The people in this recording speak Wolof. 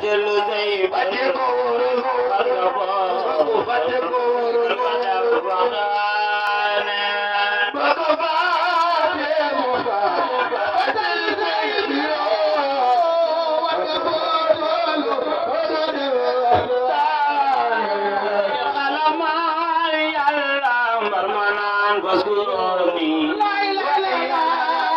bajelu zai bajelu barkaba bajelu barkaba barkaba musa bajelu zai biro kalama yalla marmanan baskuroni la ilaha illallah